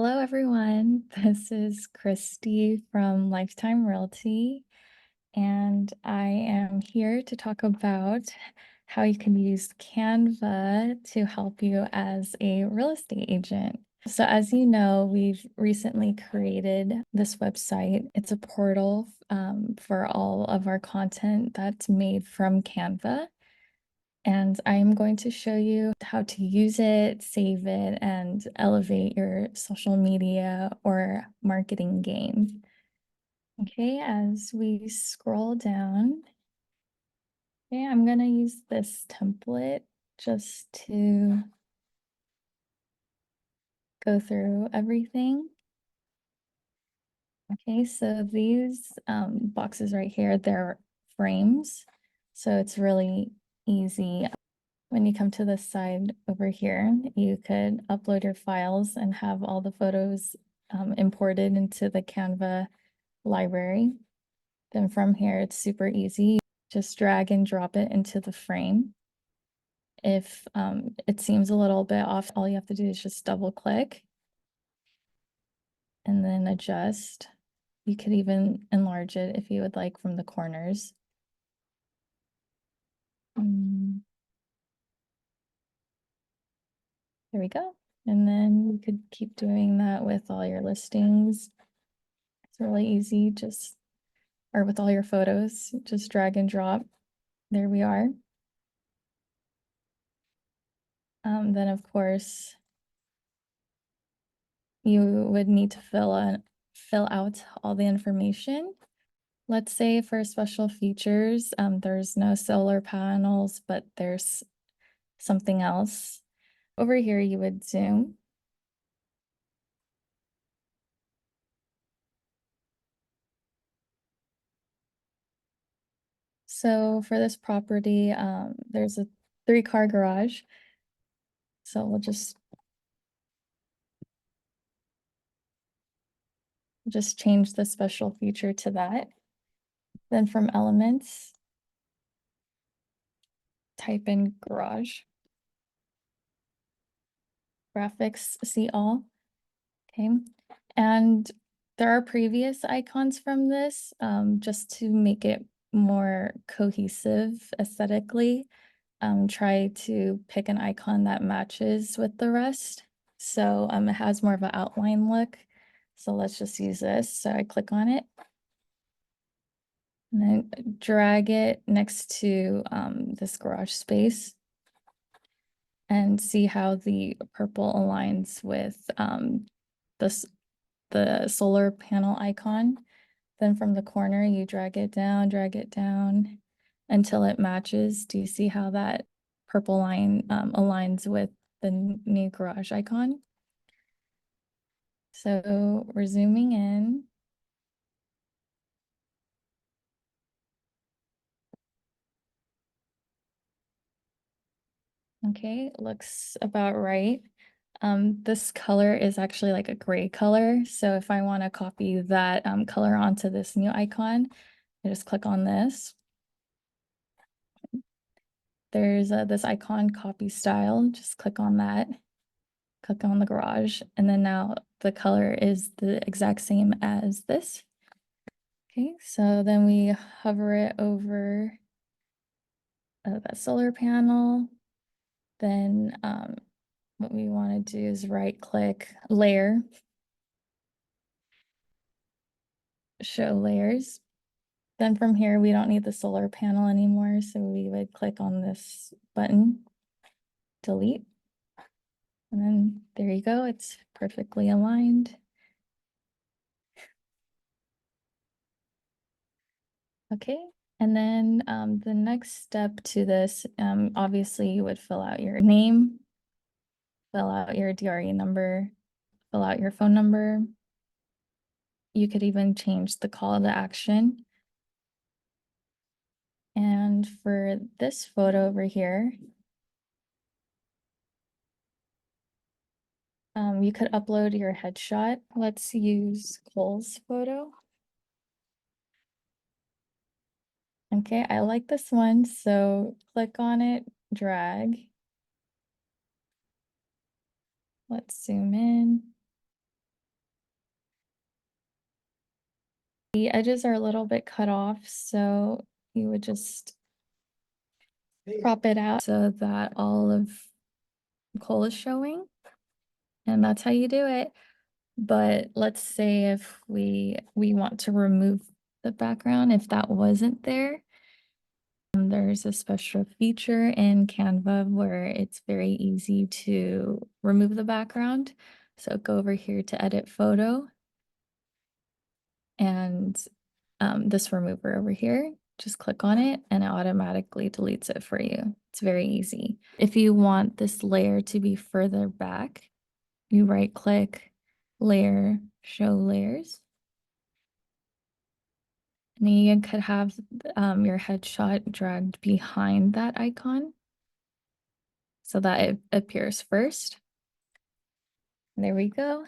Hello, everyone. This is Christy from Lifetime Realty, and I am here to talk about how you can use Canva to help you as a real estate agent. So, as you know, we've recently created this website. It's a portal for all of our content that's made from Canva. And I'm going to show you how to use it, save it, and elevate your social media or marketing game. Okay, as we scroll down, okay, I'm going to use this template just to go through everything. Okay, so these boxes right here, they're frames. So it's really easy. When you come to this side over here, you could upload your files and have all the photos imported into the Canva library. Then from here, it's super easy. Just drag and drop it into the frame. If it seems a little bit off, all you have to do is just double click and then adjust. You could even enlarge it if you would like from the corners. There we go. And then you could keep doing that with all your listings. It's really easy, or with all your photos, just drag and drop. There we are. Then of course, you would need to fill out all the information. Let's say for special features, there's no solar panels, but there's something else. Over here, you would zoom. So for this property, there's a 3-car garage. So we'll just change the special feature to that. Then from elements, type in garage. Graphics, see all. Okay. And there are previous icons from this, just to make it more cohesive aesthetically. Try to pick an icon that matches with the rest. So it has more of an outline look. So let's just use this. So I click on it and then drag it next to this garage space and see how the purple aligns with the solar panel icon. Then from the corner, you drag it down until it matches. Do you see how that purple line aligns with the new garage icon? So we're zooming in. Okay, looks about right. This color is actually like a gray color. So if I want to copy that color onto this new icon, I just click on this. There's this icon, copy style. Just click on that. Click on the garage. And then now the color is the exact same as this. Okay, so then we hover it over that solar panel. Then what we want to do is right click layer, show layers. Then from here, we don't need the solar panel anymore. So we would click on this button, delete. And then there you go. It's perfectly aligned. Okay. And then the next step to this, obviously you would fill out your name, fill out your DRE number, fill out your phone number. You could even change the call to action. And for this photo over here, you could upload your headshot. Let's use Cole's photo. Okay, I like this one, so click on it, drag. Let's zoom in. The edges are a little bit cut off, so you would just crop it out so that all of Cole is showing. And that's how you do it. But let's say if we want to remove the background, if that wasn't there, there's a special feature in Canva where it's very easy to remove the background. So go over here to edit photo and this remover over here, just click on it and it automatically deletes it for you. It's very easy. If you want this layer to be further back, you right click, layer, show layers. And you could have your headshot dragged behind that icon so that it appears first. There we go.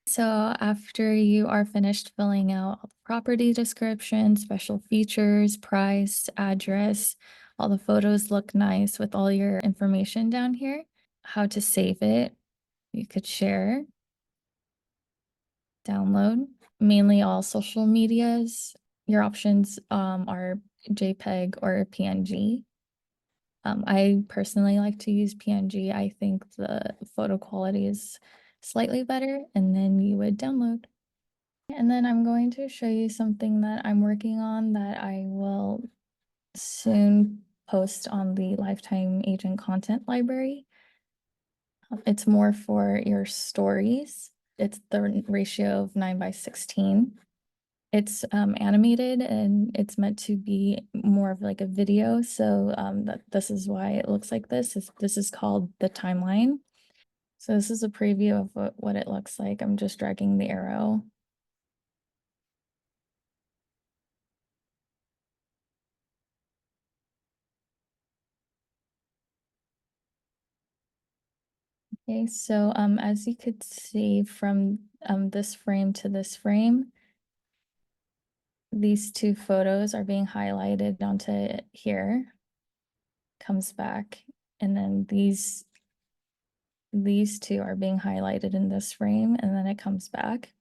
So after you are finished filling out all the property description, special features, price, address, all the photos look nice with all your information down here, how to save it, you could share, download, mainly all social medias. Your options are JPEG or PNG. I personally like to use PNG. I think the photo quality is slightly better, and then you would download. And then I'm going to show you something that I'm working on that I will soon post on the Lifetime Agent Content Library. It's more for your stories. It's the ratio of 9:16. It's animated and it's meant to be more of like a video. So this is why it looks like this. This is called the timeline. So this is a preview of what it looks like. I'm just dragging the arrow. Okay, so as you could see from this frame to this frame, these two photos are being highlighted onto here, comes back, and then these two are being highlighted in this frame, and then it comes back.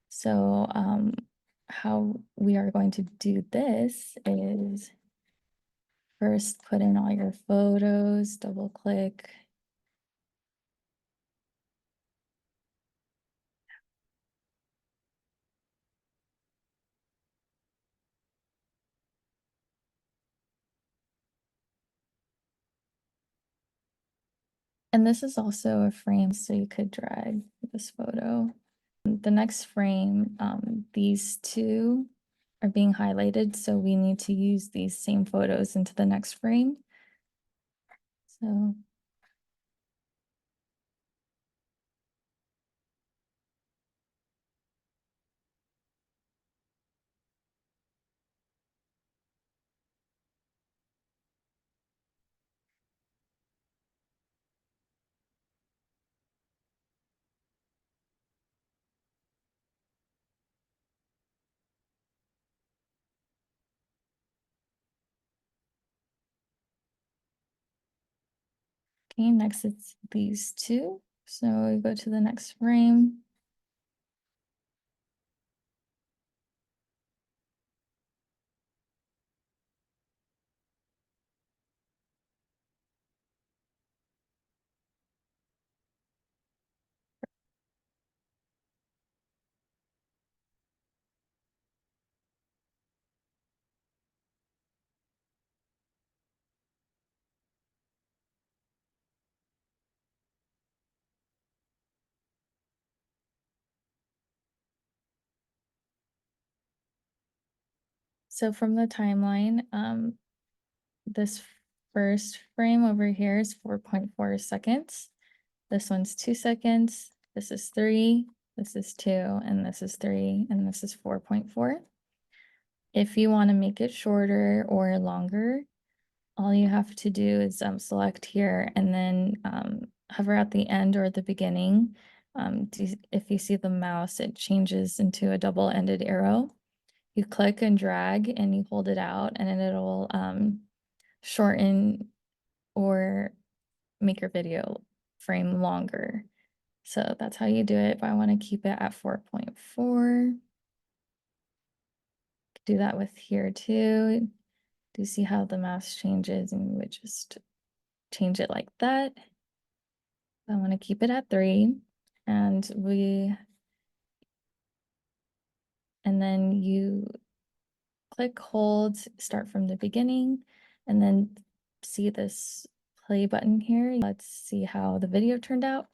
So how we are going to do this is first put in all your photos, double click. And this is also a frame, so you could drag this photo. The next frame, these two are being highlighted, so we need to use these same photos into the next frame. So okay, next it's these two. So we go to the next frame. So from the timeline, this first frame over here is 4.4 seconds. This one's 2 seconds. This is 3. This is 2, and this is 3, and this is 4.4. If you want to make it shorter or longer, all you have to do is select here and then hover at the end or the beginning. If you see the mouse, it changes into a double-ended arrow. You click and drag and you hold it out and then it'll shorten or make your video frame longer. So that's how you do it. But I want to keep it at 4.4. do that with here too. Do you see how the mouse changes, and we would just change it like that. I want to keep it at 3, and then you click, hold, start from the beginning, and then see this play button here. Let's see how the video turned out.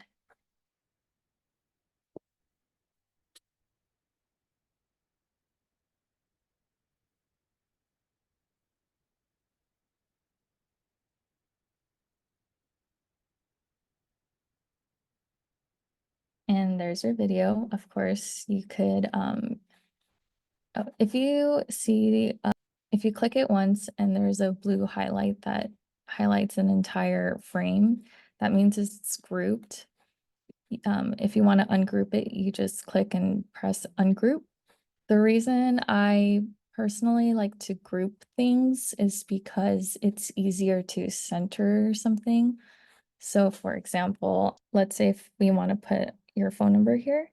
And there's your video. Of course, you could, if you see, if you click it once and there's a blue highlight that highlights an entire frame, that means it's grouped. If you want to ungroup it, you just click and press ungroup. The reason I personally like to group things is because it's easier to center something. So for example, let's say if we want to put your phone number here,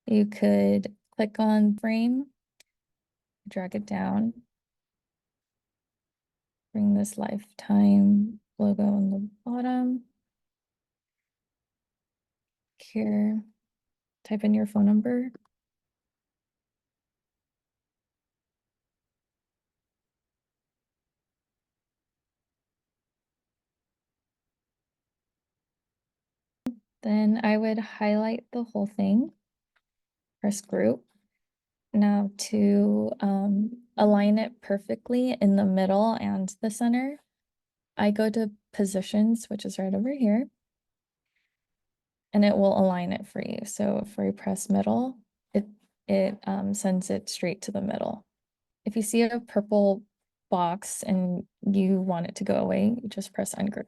you could click on frame, drag it down, bring this Lifetime logo on the bottom. Here, type in your phone number. Then I would highlight the whole thing, press group. Now to align it perfectly in the middle and the center, I go to positions, which is right over here, and it will align it for you. So if we press middle, it sends it straight to the middle. If you see a purple box and you want it to go away, you just press ungroup.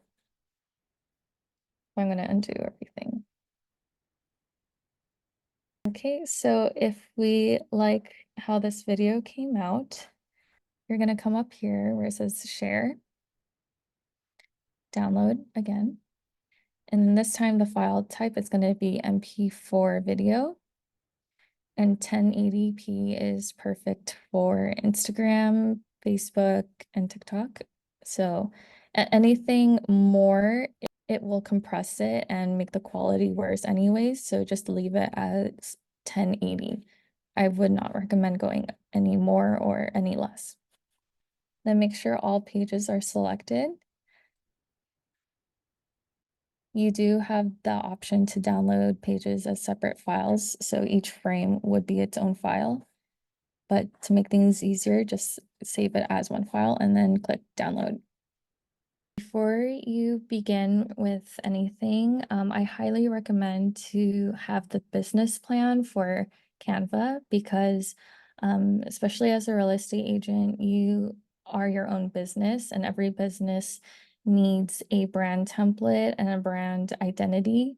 I'm going to undo everything. Okay, so if we like how this video came out, you're going to come up here where it says share, download again. And this time the file type is going to be MP4 video. And 1080p is perfect for Instagram, Facebook, and TikTok. So anything more, it will compress it and make the quality worse anyways. So just leave it as 1080. I would not recommend going any more or any less. Then make sure all pages are selected. You do have the option to download pages as separate files, so each frame would be its own file. But to make things easier, just save it as one file and then click download. Before you begin with anything, I highly recommend to have the business plan for Canva because especially as a real estate agent, you are your own business and every business needs a brand template and a brand identity.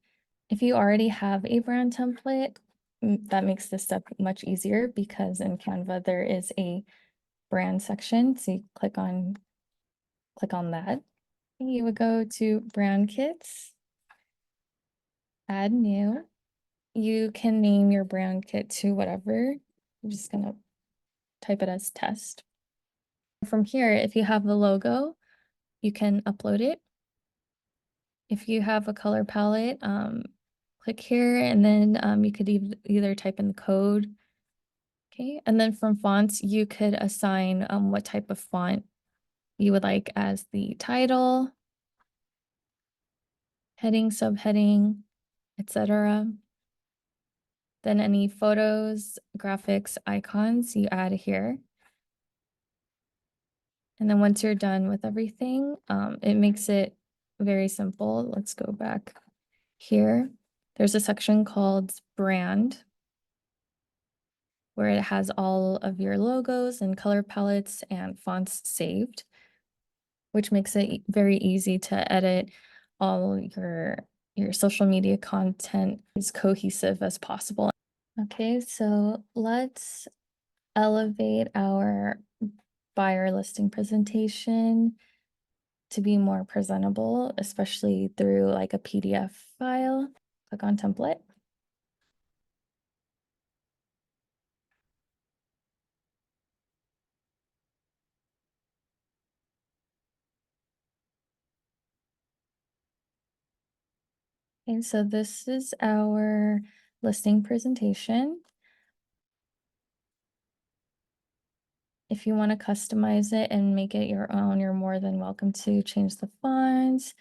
If you already have a brand template, that makes this step much easier because in Canva there is a brand section. So you click on that. You would go to brand kits, add new. You can name your brand kit to whatever. I'm just gonna type it as test. From here, if you have the logo, you can upload it. If you have a color palette, click here and then you could either type in the code. Okay, and then from fonts, you could assign what type of font you would like as the title, heading, subheading, etc. Then any photos, graphics, icons you add here. And then once you're done with everything, it makes it very simple. Let's go back here. There's a section called brand where it has all of your logos and color palettes and fonts saved, which makes it very easy to edit all your social media content as cohesive as possible. Okay, so let's elevate our buyer listing presentation to be more presentable, especially through like a PDF file. Click on template. Okay, so this is our listing presentation. If you want to customize it and make it your own, you're more than welcome to change the fonts,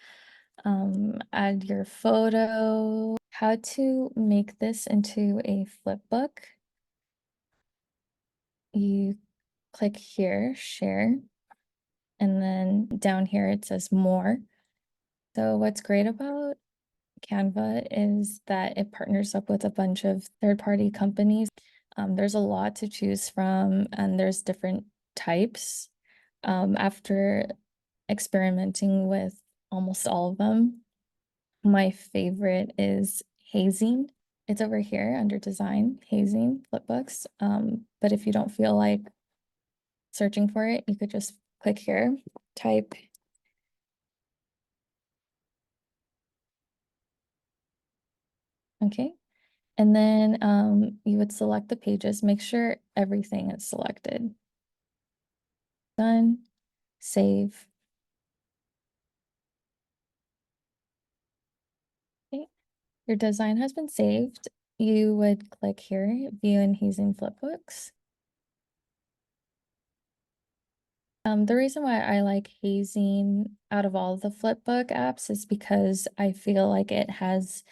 add your photo. How to make this into a flip book. You click here, share, and then down here it says more. So what's great about Canva is that it partners up with a bunch of third-party companies. There's a lot to choose from, and there's different types. After experimenting with almost all of them, my favorite is hazing. It's over here under design, hazing flipbooks. But if you don't feel like searching for it, you could just click here, type. Okay. And then you would select the pages, make sure everything is selected. Done, save. Okay. Your design has been saved. You would click here, view and hazing flipbooks. The reason why I like hazing out of all the flipbook apps is because I feel like it has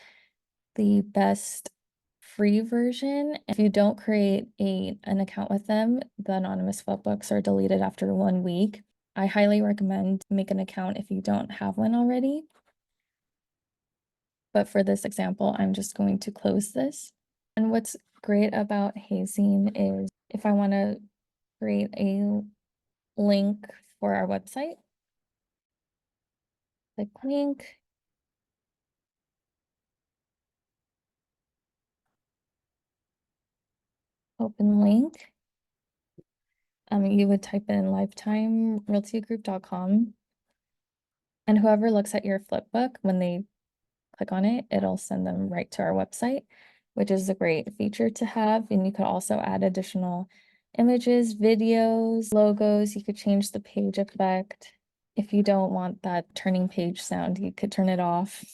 the best free version. If you don't create an account with them, the anonymous flipbooks are deleted after 1 week. I highly recommend make an account if you don't have one already. But for this example, I'm just going to close this. And what's great about hazing is if I want to create a link for our website, click link, open link. You would type in lifetimerealtygroup.com, and whoever looks at your flipbook, when they click on it, it'll send them right to our website, which is a great feature to have. And you could also add additional images, videos, logos. You could change the page effect. If you don't want that turning page sound, you could turn it off.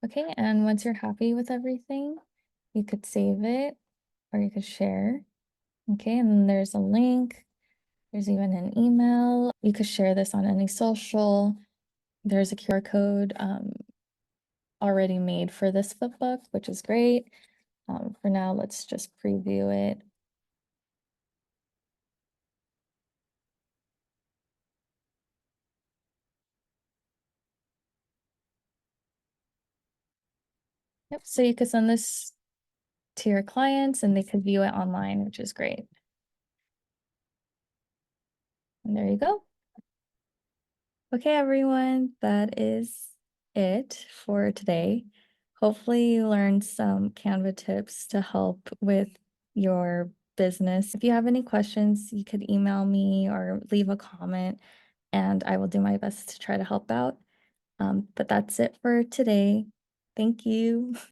Okay, and once you're happy with everything, you could save it or you could share. Okay, and then there's a link. There's even an email. You could share this on any social. There's a QR code already made for this flipbook, which is great. For now, let's just preview it. Yep, so you could send this to your clients and they could view it online, which is great. And there you go. Okay, everyone, that is it for today. Hopefully you learned some Canva tips to help with your business. If you have any questions, you could email me or leave a comment and I will do my best to try to help out. But that's it for today. Thank you.